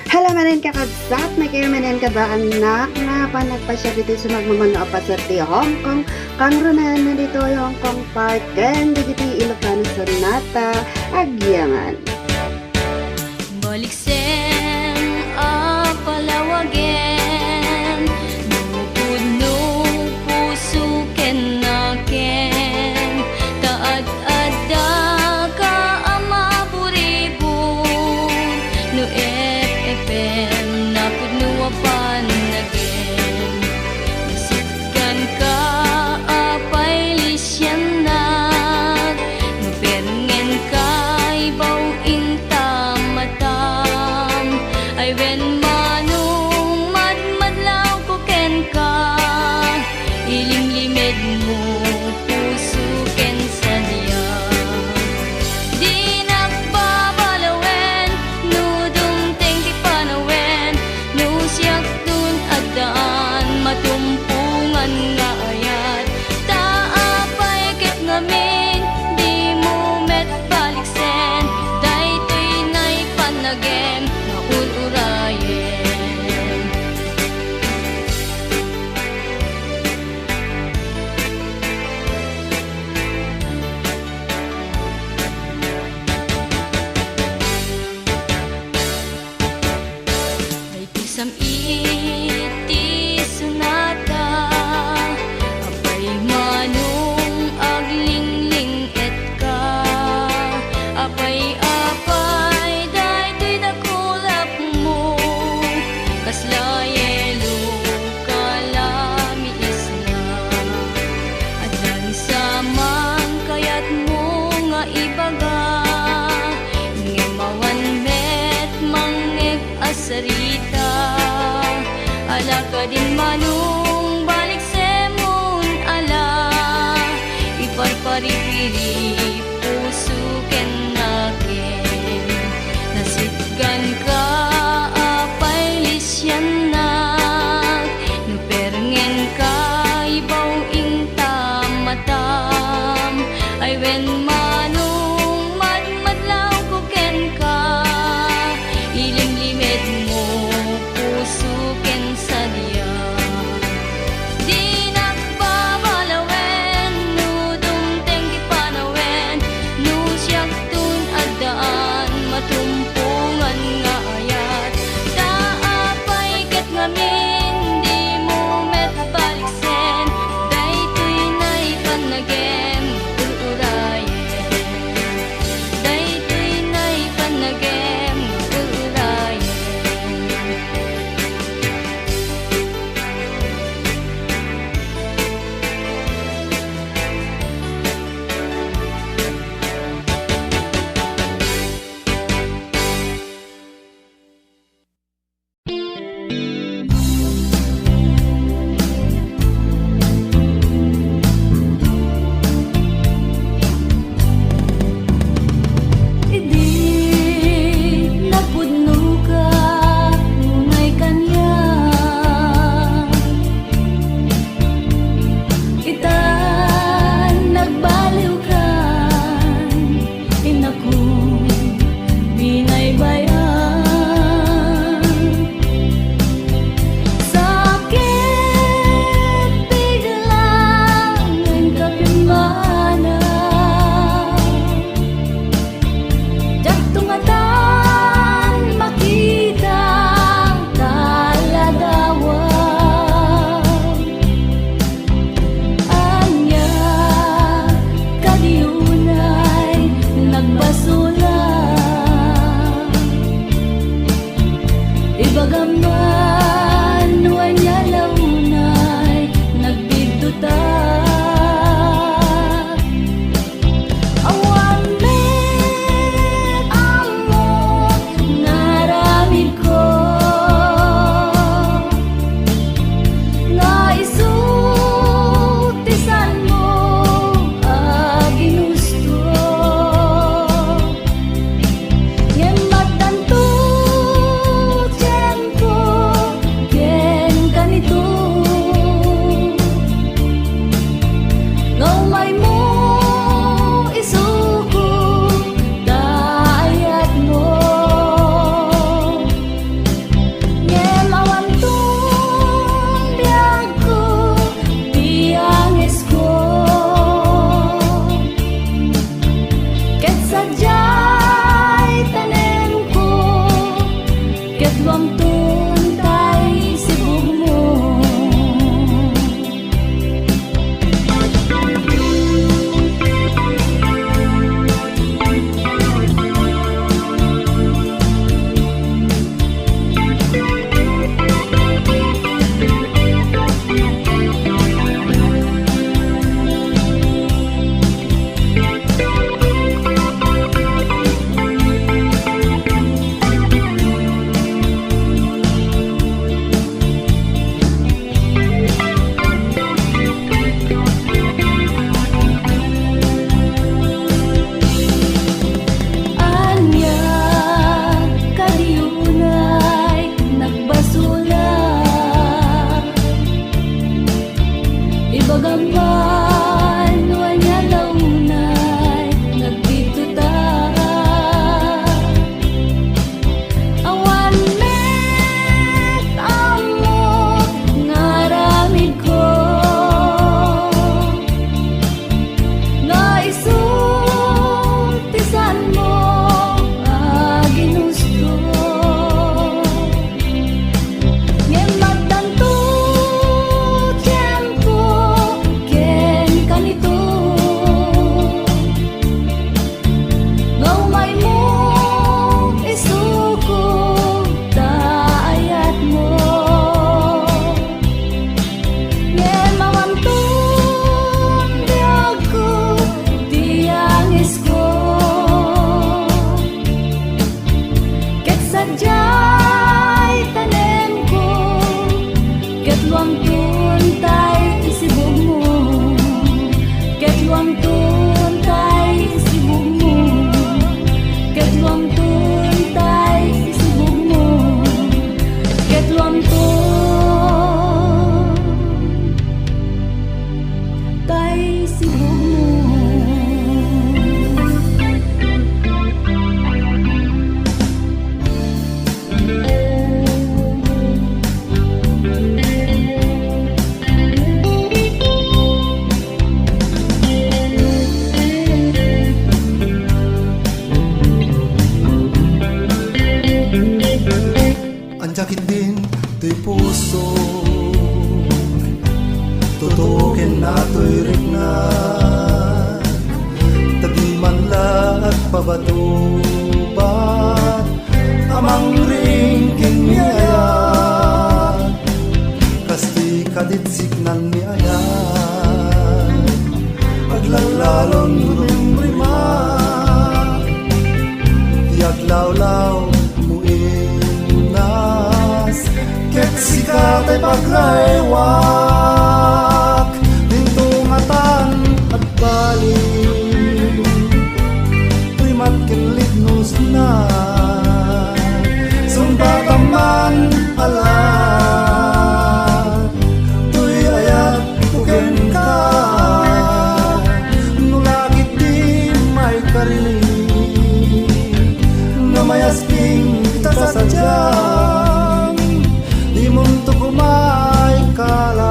Hala manen kakabsat, may kayo manen ka ba anak na panagpasya dito sa magmamano pa sa Hong Kong. Kangrunan na dito yung Hong Kong Park, and dito Ilocano Sonata, Agyangan. Baliksen a palawagin, nupod no puso ken naken, taad-adda ka ama puribo, no FM napod no apan again, nasitkan ka apay lisyan nag, no pengen ka ibaw inta matam, ay wen manong madmadlaw ko ken ka, ilimlimed mo puso ken sadya. Di nagpapalawen, no dumteng di panawen, no siyak dun adaan, matumpungan nga ayat, taapay ket ngamin, di mo met baliksen, daytoy nay panagem, maulurayen. Daytoy sam iti sonata, apay manong aglingling et ka, apay daytoy dakulap mo, kaslayelo kalamiis na, adlan sa kayat mo nga ibaga, ngemawan met mangeg asarita, ala ka din manong balik semon ala, iparparipiri puso ken naken, nasitgan ka apay lisyan nak, no perngen ka ibaw inta matam, ay wen manong madmadlaw ko ken ka, ilimlimed mo puso ken sadya. Di nagpapalawen, no dumteng di panawen, no siyak tun adaan, matumpungan nga ayat, taapay ket ngamin, di mo met baliksen, daytoy nay panagem, urayen, daytoy nay panagem, urayen. Ketluam tuntay sibug mo. Anya kadiyunay nagbasula, ibagaman wanya launay nagpituta. Awan met amo ngaramid ko, naisultisan mo ginusto. Ngem magtanto tiempo ken kanito, ngaumay mo isuko taayat mo. Ngem mamantun di ako tiyangis ko, ket sadyay tanem ko, ket luang tuntay isibog mo, ket luang tuntay isibog mo, ket luang tuntay isibog mo, ket luang tuntay isibog mo. Ang sakit din to'y puso, tutukin na to'y rignan. Tabi man lahat pabatubat, amang ring kiniyayat. Kasti kaditsik nan niayat, paglalalon rumrima, tiaglawlaw muinas, ket sikat ay paglaywak, dintungatan at balik, primat kinlit nus na, sumbataman alat, tuy ayat kuken ka, nulagit di may karili, namayasking kita sadyang, di munto kumay kala.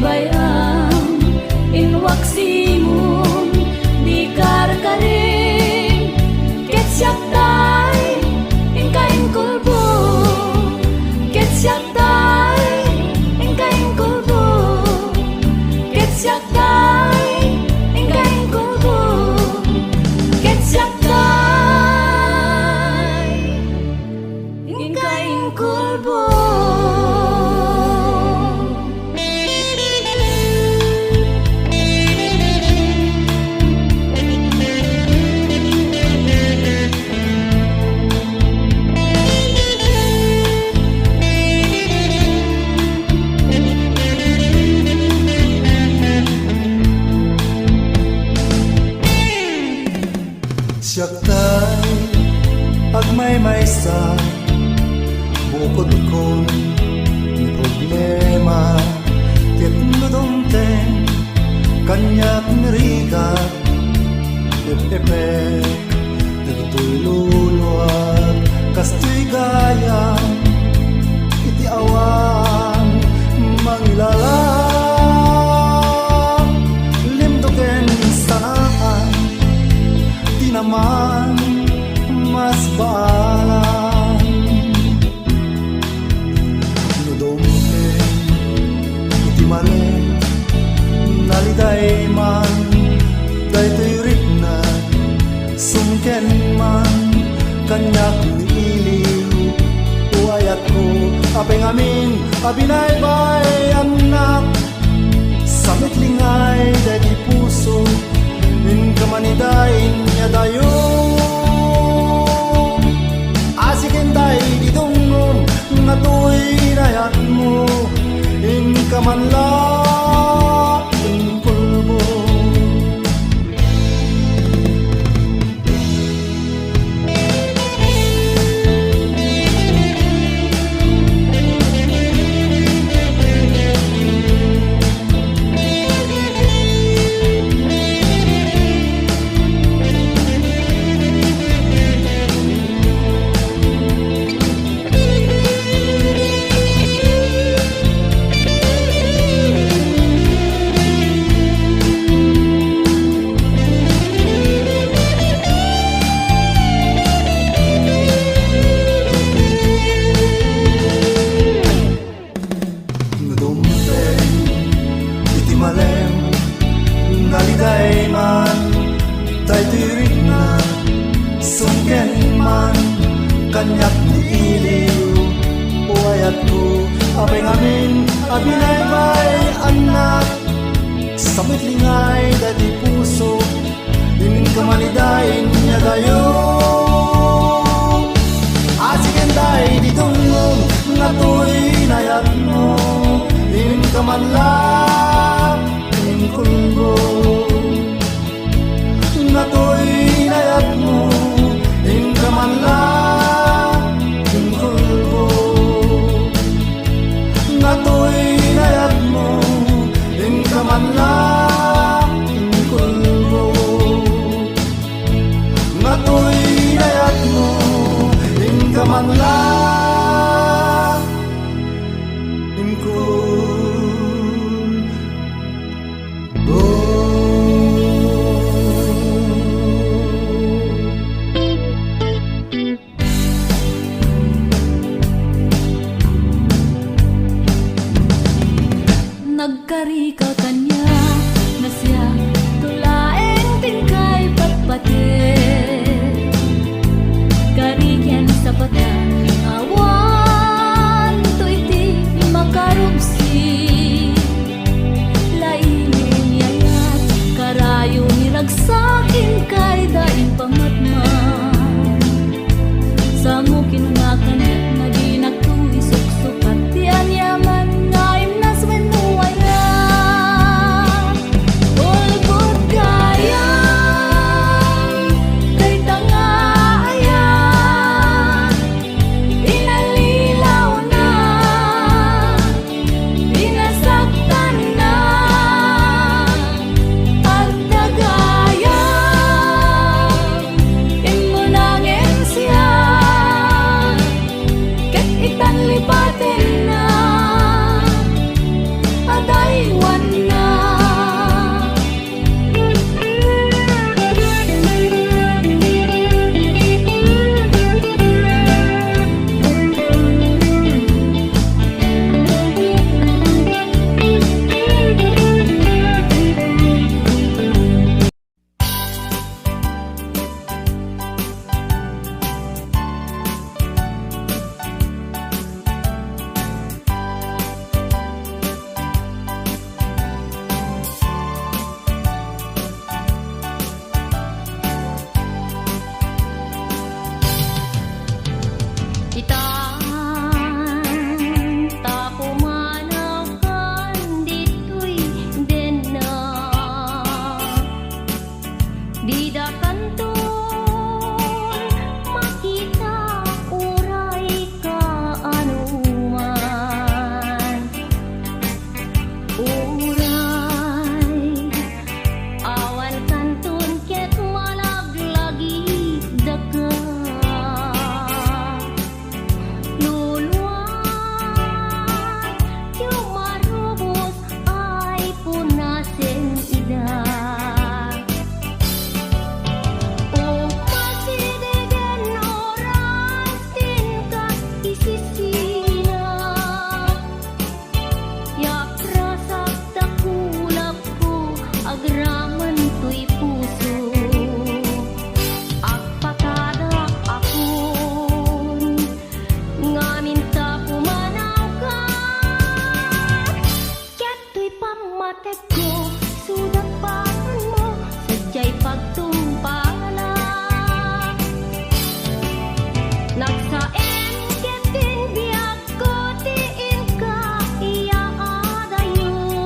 bayang inwaksimon di karkaring ket siaktay ingkain kulbo ket siaktay ingkain kulbo ket siaktay ingkain kulbo ket siaktay ingkain kulbo. Siyaktay agmay sa bukod ko ni problema ket nudumten kanyak nirigat epepek dagitoy luluwag kastoy gayang iti awan mangilala limdoken sanaan di naman mas baalan nudomten iti malen naliday man daytoy rikna sungken man kanyak niiliw uayat ko apeng amin abinaybay anak samit lingay dadi puso min kamanidain niya dayo asikin tay ditungom nga tuy nayat mo in kamanla in kulbo naliday man daytoy rikna sungken man kanyak niiliw uayat ko apeng amin abinaybay anak samit lingay dadi puso din kamanidain niya dayo asiken day ditungom nga tuy nayat mo din kamanlang kulbo na to'y nayat mo in kamanlang kulbo na to'y nayat mo in kamanlang kulbo na to'y nayat mo in kamanlang kulbo. Nagkari ka kanya na siya tulaeng tingkay patpate karigyan sa pata awan to iti makarubsi lainin yayat karayo niragsakin kay daing pamatman sa mo kinunakan na di nagtuisok-sukat tiyan yaman na imnas menuay pamatek ko, sudak paran mo, sadya'y pagtumpala. Nagsaen ketin biag ko, tiin ka iya adayo.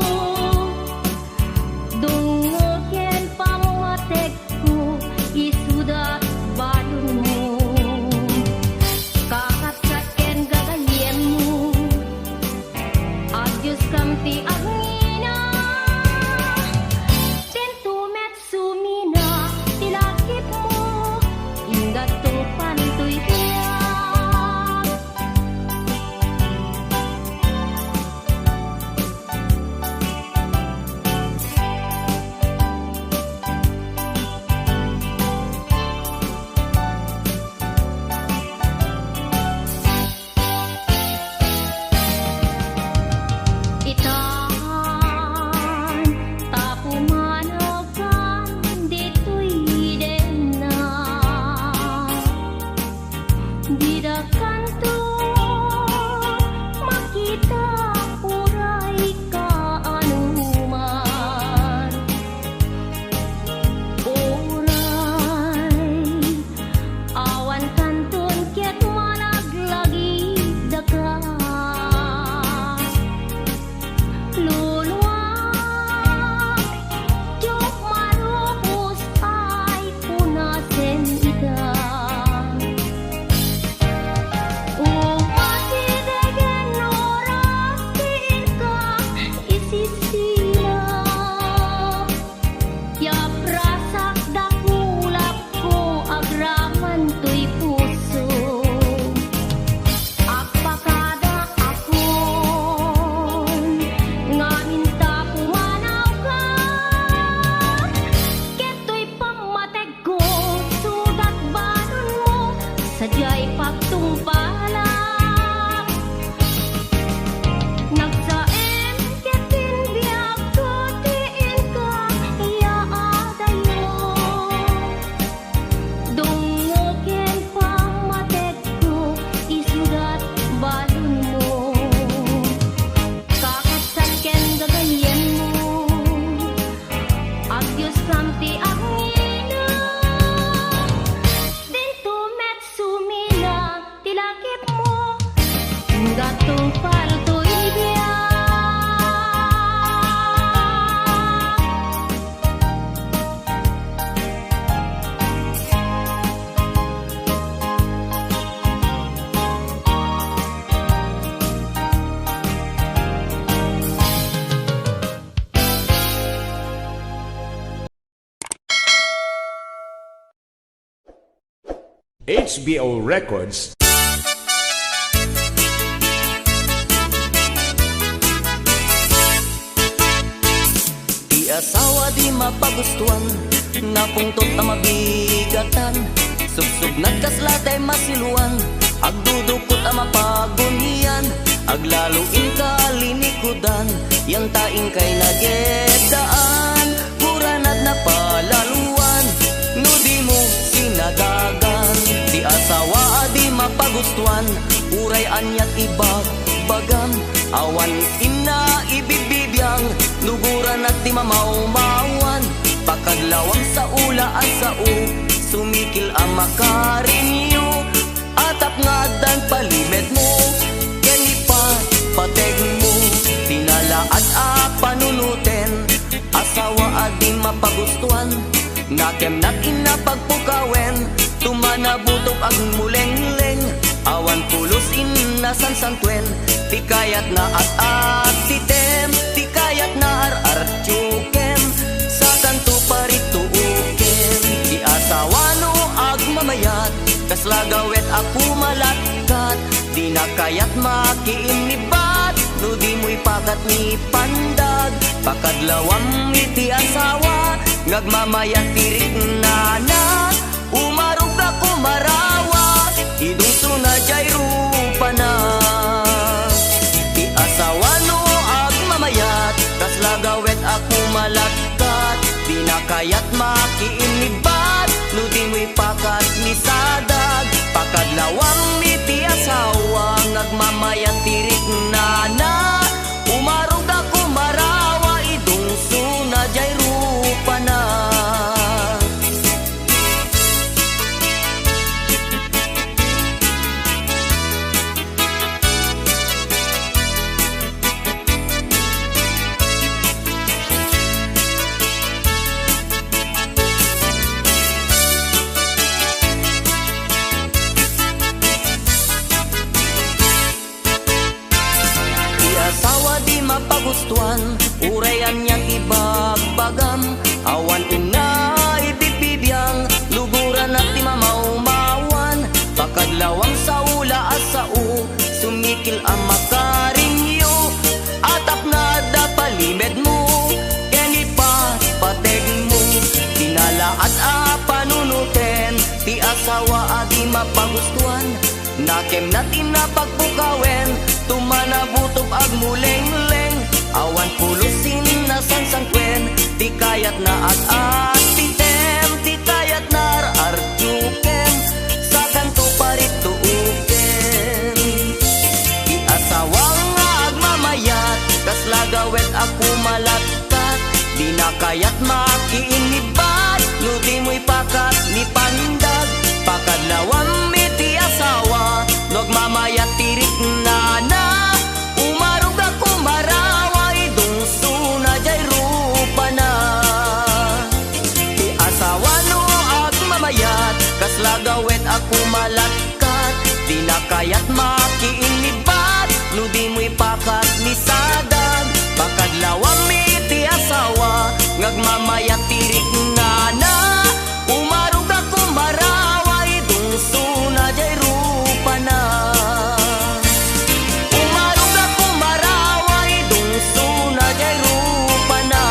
Dungoken pamatek ko, isuda balon mo. Kakatsaken gagayen mo, adyos kamti agngina. Tentumet sumina, tilakip mo, ingat to pantoy kaya. Itan, tapumanagan, dito'y din na. Dida kanto, makita, uray ka anuman. Uray, awan kanton, ket managlagi daka. Luluwag, jok marupos ay punasen ita. Umatidegen oras tiin ka isisila. Yaprasak dakulap ko agraman to'y puso. Apakada akon, nga minta pumanaw ka. Keto'y pamateg ko, sudat balon mo, sadya'y pagtumpala. Nagsaen ketin biag ko, tiin ka iya adayo. Dungoken pamatek ko, isudat balon mo. Kakatsaken gagayen mo, adyos kamti agngina. Dintumet sumina, tilakip mo, gatong palto'y biyak. HBO Records. Di asawa di mapagustuhan, napungtot na mabigatan. Subsub nagkaslatay masiluan, agdudukot ang mapagunian. Aglaluin ka linikudan, yang taing kay nagyedaan. Kuranad na palaluan, no di mo sinadagan. Di asawa di mapagustuhan, uray anyat ibagbagan. Awan ina ibibibiyang, luguran at di mamaumawan. Pakadlawang sa ula at sa sumikil ang makarinyo. Atap nga dan palimed mo, kenipat pateg mo. Tinala at panunutin, asawa at di mapagustuhan. Nakem nat ina pagpukawen, tumanabutok ang muleng-leng. Awan pulos inasan santwen, tikayat na at titem. Tikayat na ar-artyukem, sa kanto parito ukem. Di asawa no agmamayat, kaslagawet ako malatkat. Di na kayat makiinibat, no di mo'y pakat ni pandag. Pakadlawang iti asawa, ngagmamayat tirik na. Umarog ako marawa, idong sunadjay rupa na. Di asawa no agmamayat, kaslagawet ako malagkat. Di na kayat makiinibat, no di mo'y pakat ni sadag. Pakadlawang iti asawa, ngagmamayat tirik na. Umarog ako marawa, idong asawa adi mapagustuhan. Nakem natin na pagpukawen, tumanabutob ag muleng-leng. Awan pulusin na sansangkwen, di kayat na at titem, di kayat na artyukem, sa kanto parit tuuken. Di asawang nga agmamayat, kas lagawet ako malatkat, di na kayat makiinibat, no di mo'y pakat ni pandag. Pakadlawang miti asawa, nagmamayat tirik na umarog ako maraway, dungso na jay rupa na. Di asawa no agmamayat, kas lagawet ako malatkat, di na kayat makiinibat, no di mo'y pakat ni sadag. Pakadlawang miti asawa, ngagmamayat tirik na umarog ako maraway, dungso na jay rupa na. Umarog ako maraway, dungso na jay rupa na.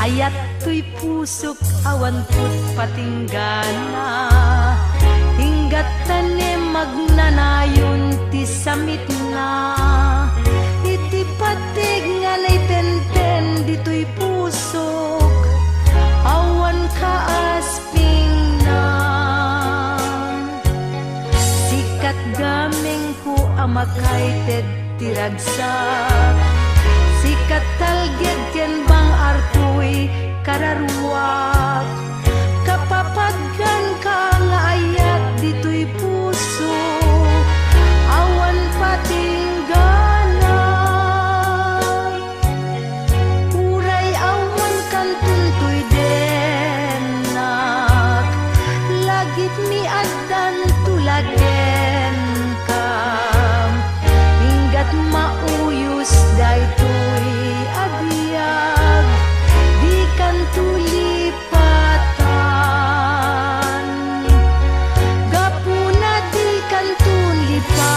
Ayat to'y pusok awan put patinggana, hinggat tanem magnanayon ti samit na. Iti patig nga lay tenten dito'y pusok, awan kaasping na. Sikat gameng ko amakaited tiragsak, sikat talged ken bang artoy kararuak. Kapapaggan ka nga ayat dito'y puso, awan patinggana. Uray awan kantuntoy denak, lagit mi addan tulagen ka. Hinggat mauyos daytoy agiyag, di kan tulipatan. Gapuna di kan tulipatan,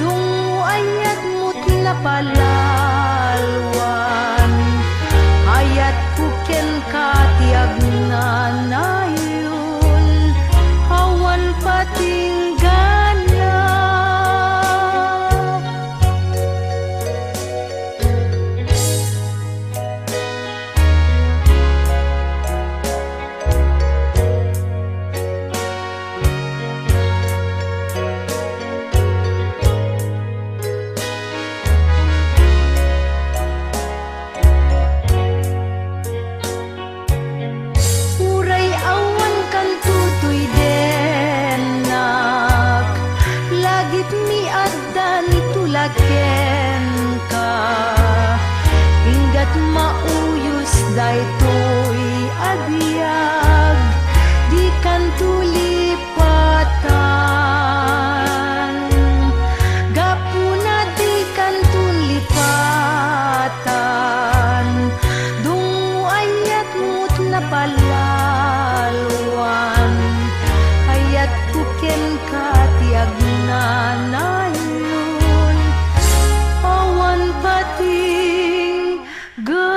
dungo ayat mo't napalalwan. Ayat puken katiag na nayon, awan patinggana. Uray awan kan tutoy denak, lagit mi addan tulaken ka. Hinggat mauyos daytoy agiyag, di kan tulipatan. Gapuna di kan tulipatan, dungo ayat mo't napalalwan. Ayat puken katiag na nayon, awan pating gana.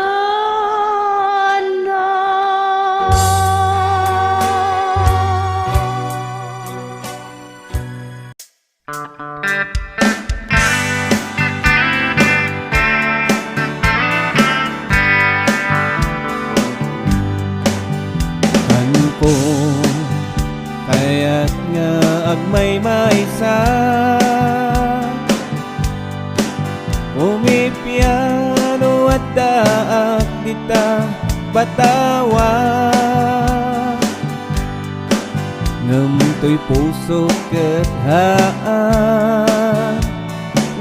Ko kaya't nga agmay maysa, umipiano at daak dita batawa. Ngamtoy puso ket haan,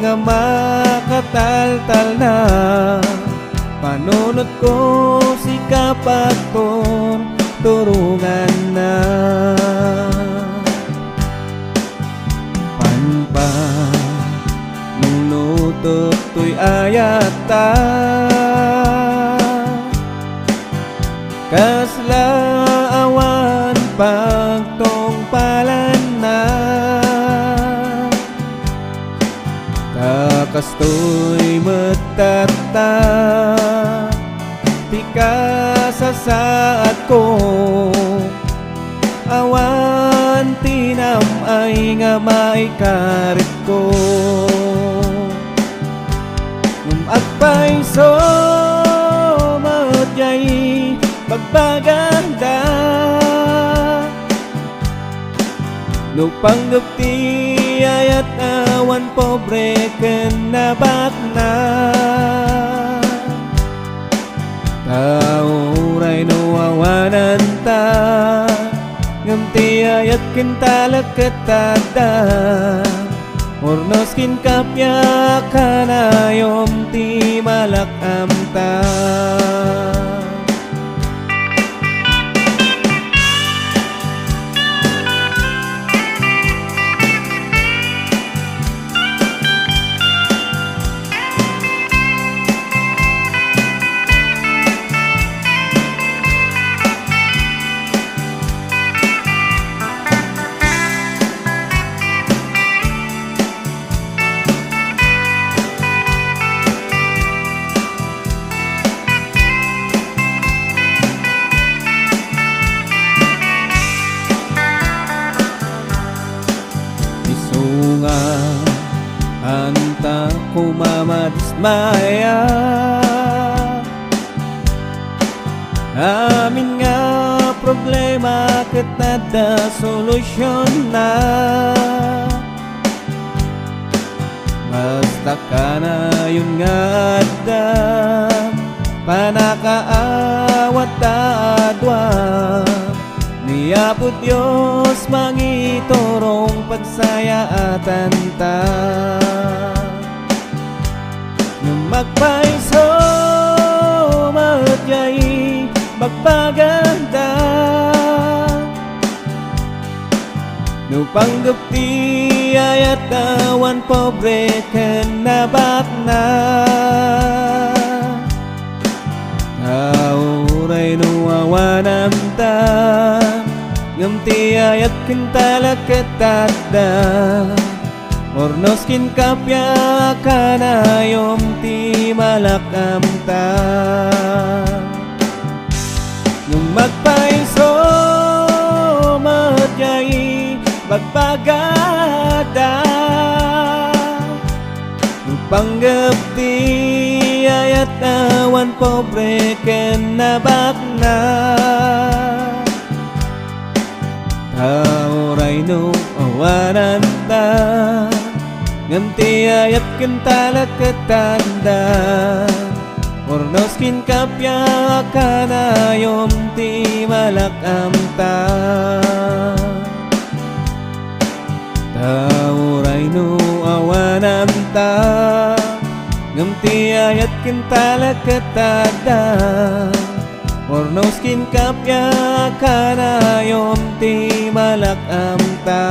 nga makataltal na panunot ko si kapaton turungan na. ka, kasla awan pagtungpalan na, takastoy matata, tika sa saat ko, awan tinam ay nga maikarit ko. Agpay so maudjay pagbaganda, no panggapti ayat awan pobre kenabak na, tauray no awanan ta, ngamti ayat kintalak ketada, Ornos kin kapya kanayom ti malak amta. Anta kumamadismaya, amin nga problema ket nada solusyon na, basta ka na yun nga adda, panakaawat adwa, niya po Diyos mangitorong pagsayaatan ta. Nung magpaiso maudjay magpaganda, no panggapti ayat awan pobre kenabak na, tauray no awanam ta, ngamti ayat kintalak ketada, ornos kin kapya kanayom ti malak amta. Nung magpaiso maudjay bagpagada, nung panggapti ayat awan pobre kenabak na, tauray no awanan ta, ngamti ayat kintalak ketanda, ornos kin kapya kanayom ti malak amta. Tauray no awanam ta, ngamti ayat kintalak ketanda, ornos kin kapya kanayom ti malak amta.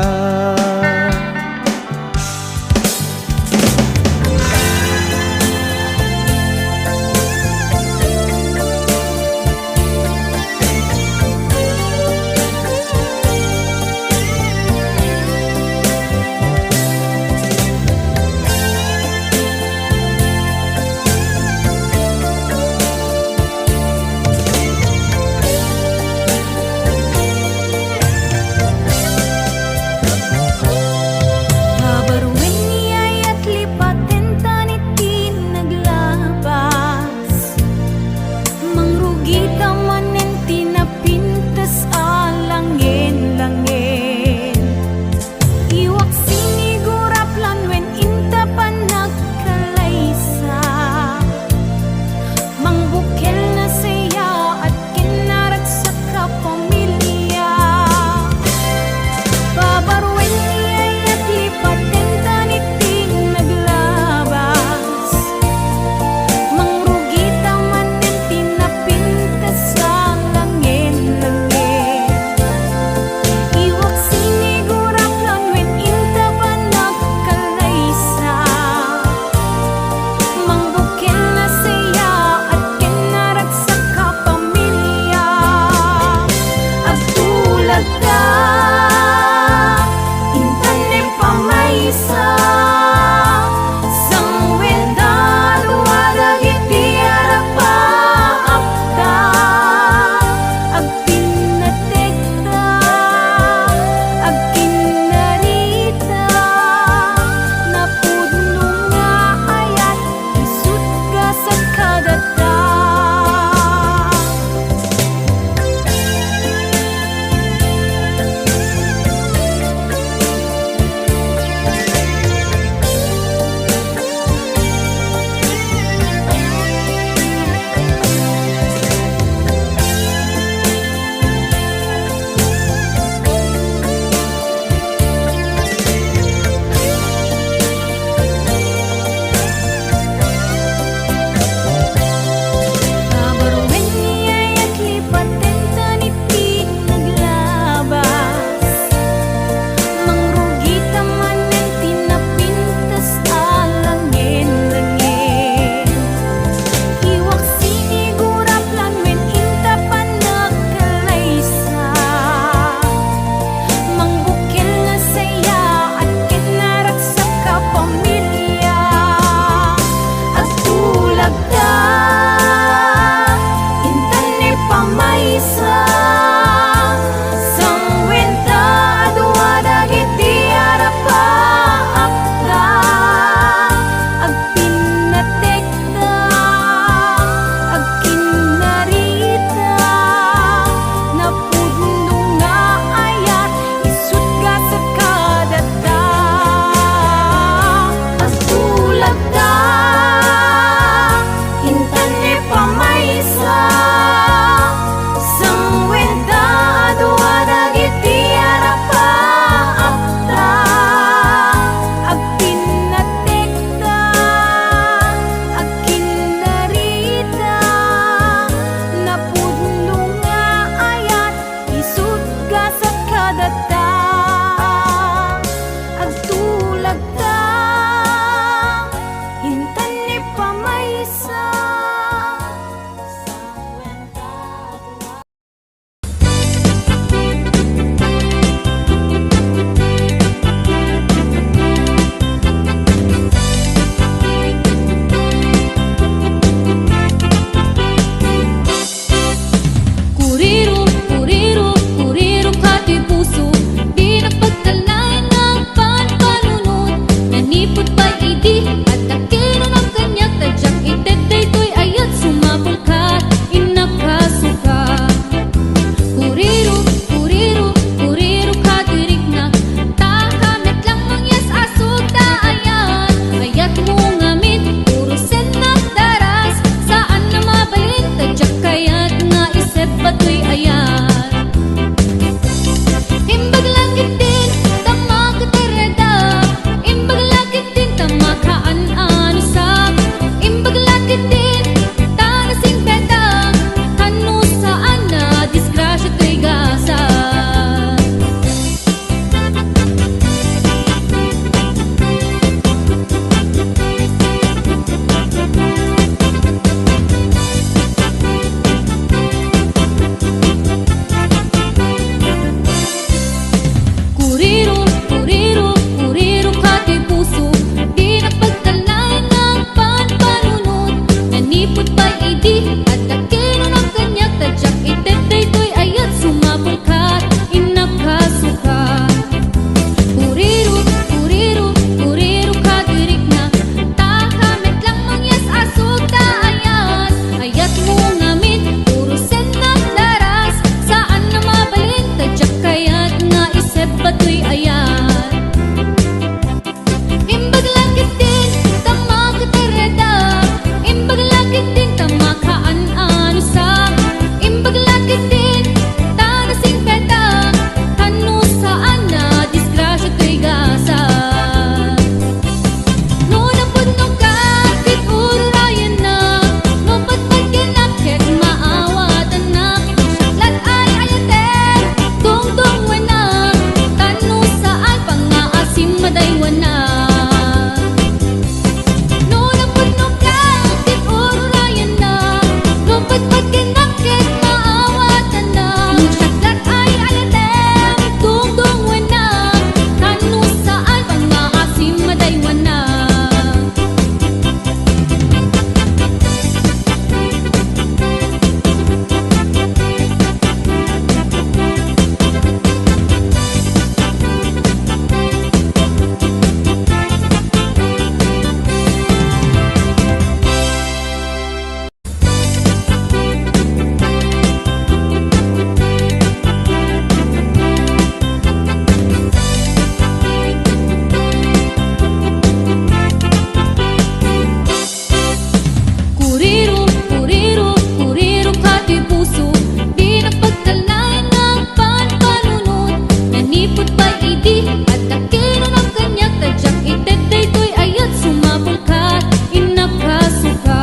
paidi at dakinon ang kanyak tadyak itet daytoy ayat sumapulkat inapkasuka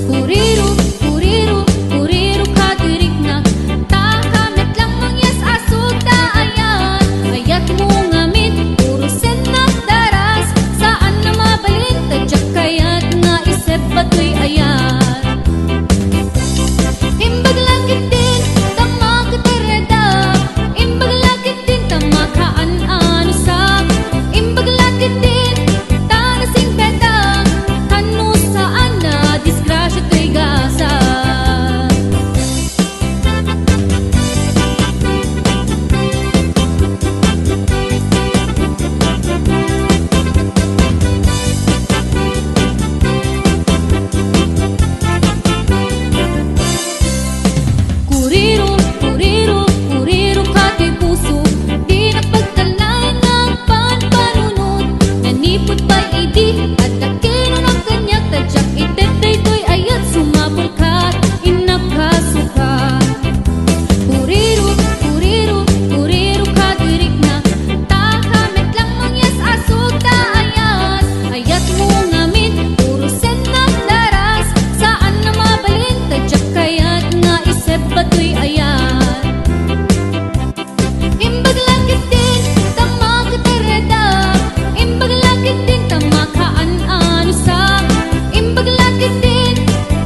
Kuriru, kuriru, kuriru kadirik na takamit lang mangyas asuta ayan ayat mo ngamin puro sen na daras saan na mabalin tadyak kayat nga isip batoy ayan Imbag langit din, tama katereda Imbag langit din, tama kaan-ano sa Imbag langit din, tanasing peda Kano saan na disgrasya to'y gasa Kuriru, kuriru, kuriru kati puso Di napagdalain ng panpanunod Nanipod pa'y idi at dakinon ang kanyak tadyak itet daytoy ayat sumapulkat inapkasuka Kuriru, kuriru, kuriru kadirik na takamit lang mangyas asuta ayan ayat mo ngamin puro sen na daras saan na mabalin tadyak kayat nga isip batoy ayan Imbag langit din, tama katereda Imbag langit din, tama kaan-ano sa Imbag langit din,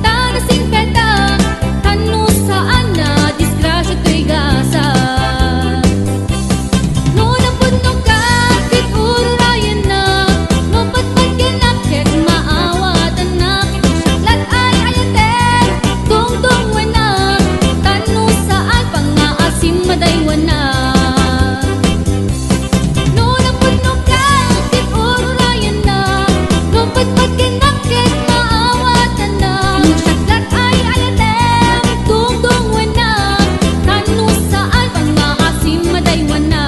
tanasing peda Kano saan na disgrasya to'y gasa No napudnog ka, kit urayan na No patpad kinakit, maawatan na Lat ay ayaten, dong-dong wana Tano saan pangaasim madaywan na No napudnog ka, kit urayan na No patpad kinakit, maawatan na Lat ay ayaten, dong-dong wana Tano saan pangaasim madaywan na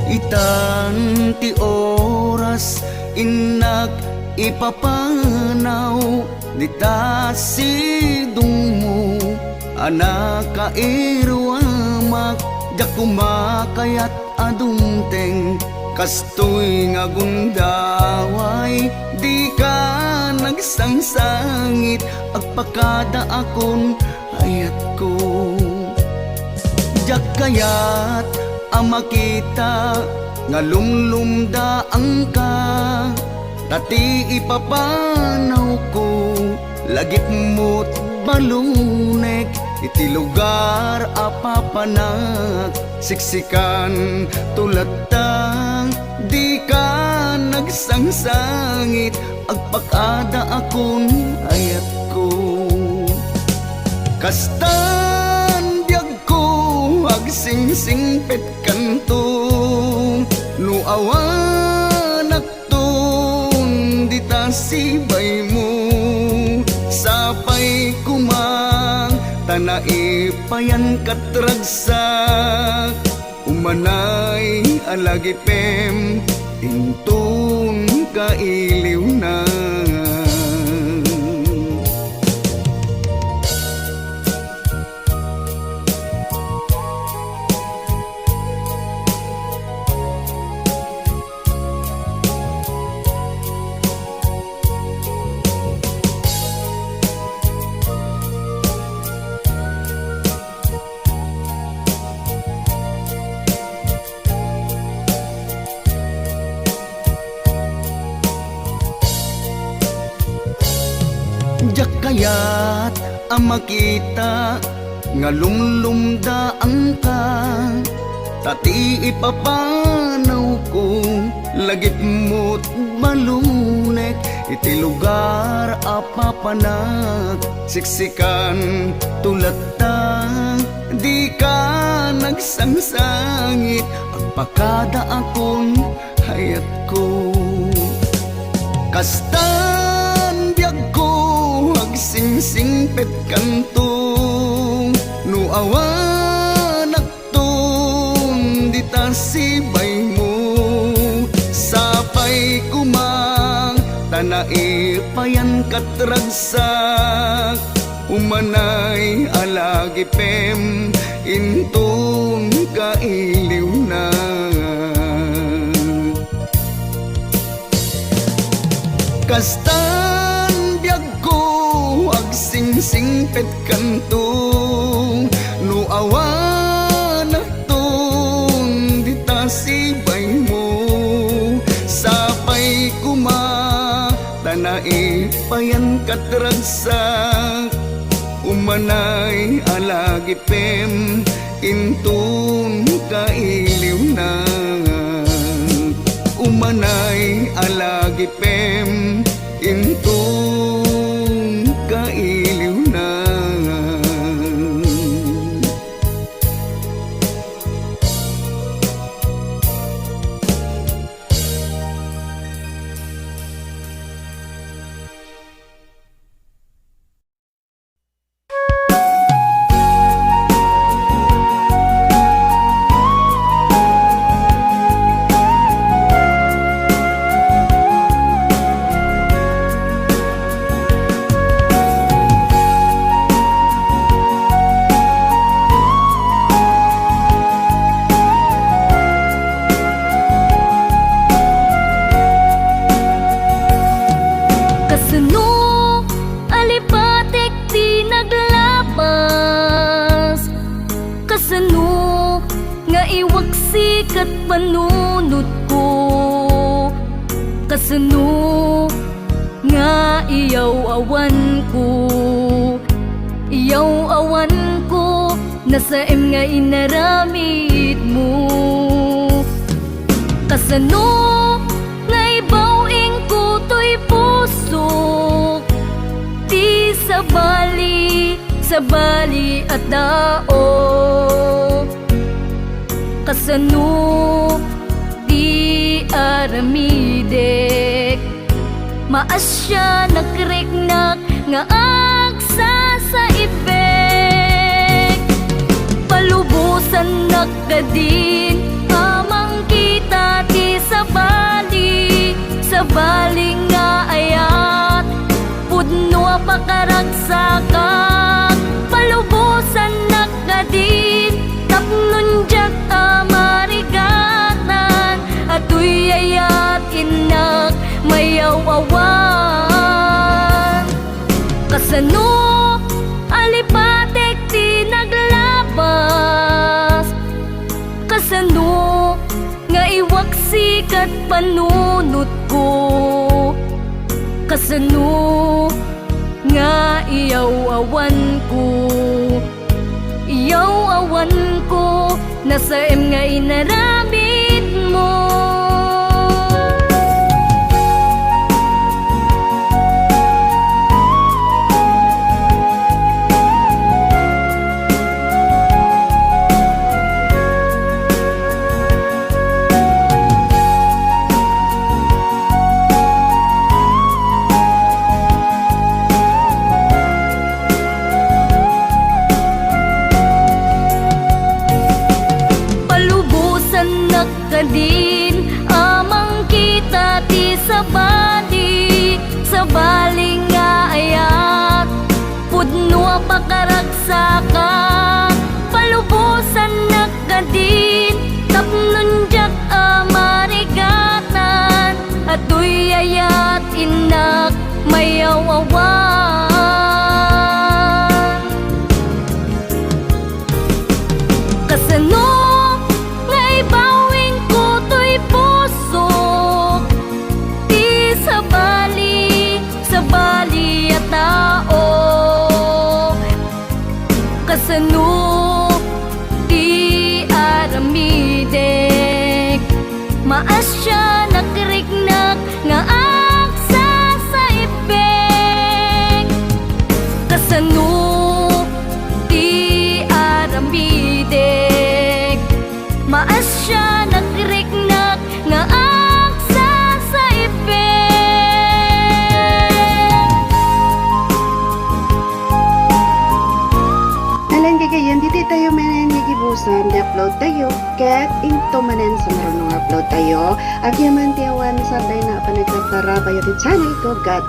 Itan ti oras inak ipapanaw dita sidong mo anak kairwamak da kumakayat adungteng kastoy nga gundaway di ka nagsangsangit agpakada akon ayat ko jak kayat ama kita nga lumlumdaang ka tati ipapanaw ko lagip mo't balunek iti lugar apapanak siksikan tulad ta di ka nagsangsangit agpakada akon ayat ko kastan biag ko agsingsingpet kanto no awanak ton di ta sibay mo sapay kumang tanaipayan katragsak umanay alagipem intun kailiw na Jak kayat ang makita nga lumlumda ang ka, tati ipapanaw ko lagip mo't malunek, iti lugar apapanag siksikan tulad ta, di ka nagsangsangit agpakada akon hayat ko. Kastan biyag ko agsingsing pet kanto, no awan akton di ta sibay mo, sapay kumang tanai payan katragsak, umanay alagi pem intong kailiw na. Kastan biyag ko agsingsing pet kanto, no awan akton di ta sibay mo, sapay kuma tanai payan katragsak, umanay alagi pem intong kailiw na, umanay alagi pem intong kailiw na. Kasano alipatik di naglabas, kasano nga iwaksik at panunod ko, kasano nga iyaw awan ko, iyaw awan ko nasa nga inaramid mo, kasano nga ibawing ko to'y puso, di sa bali at dao, kasano di aramidek, maasya nakriknak nga agsa sa ibek, palubusan nakadin amang kita ti sa bali nga ayat, pudno pakaragsakan, palubusan nakadin tapnon jak amarigatan, atoy ayat inak mayawawan, kasano alipatek ti naglabas, kasano nga iwaksik at panunod ko, kasano nga iyaw awan ko, iyaw awan ko nasa nga inaramid mo. Nakadin amang kita ti sa bali nga ayat, pudno pakaragsakan, palubusan nakadin tapnon jak amarigatan, atoy ayat inak mayawawan, kasano sa bali at nagrignak nga aksa sa ipek. Kasano di aramidek, maas siya nagrignak nga aksa sa ipek. Nalang gagayan, dito tayo manan gigibusan, di-upload tayo, ket into manan sa marunong upload tayo. Agyaman tiyawan sa tayo na panagkatara bayo di channel ko, God bless.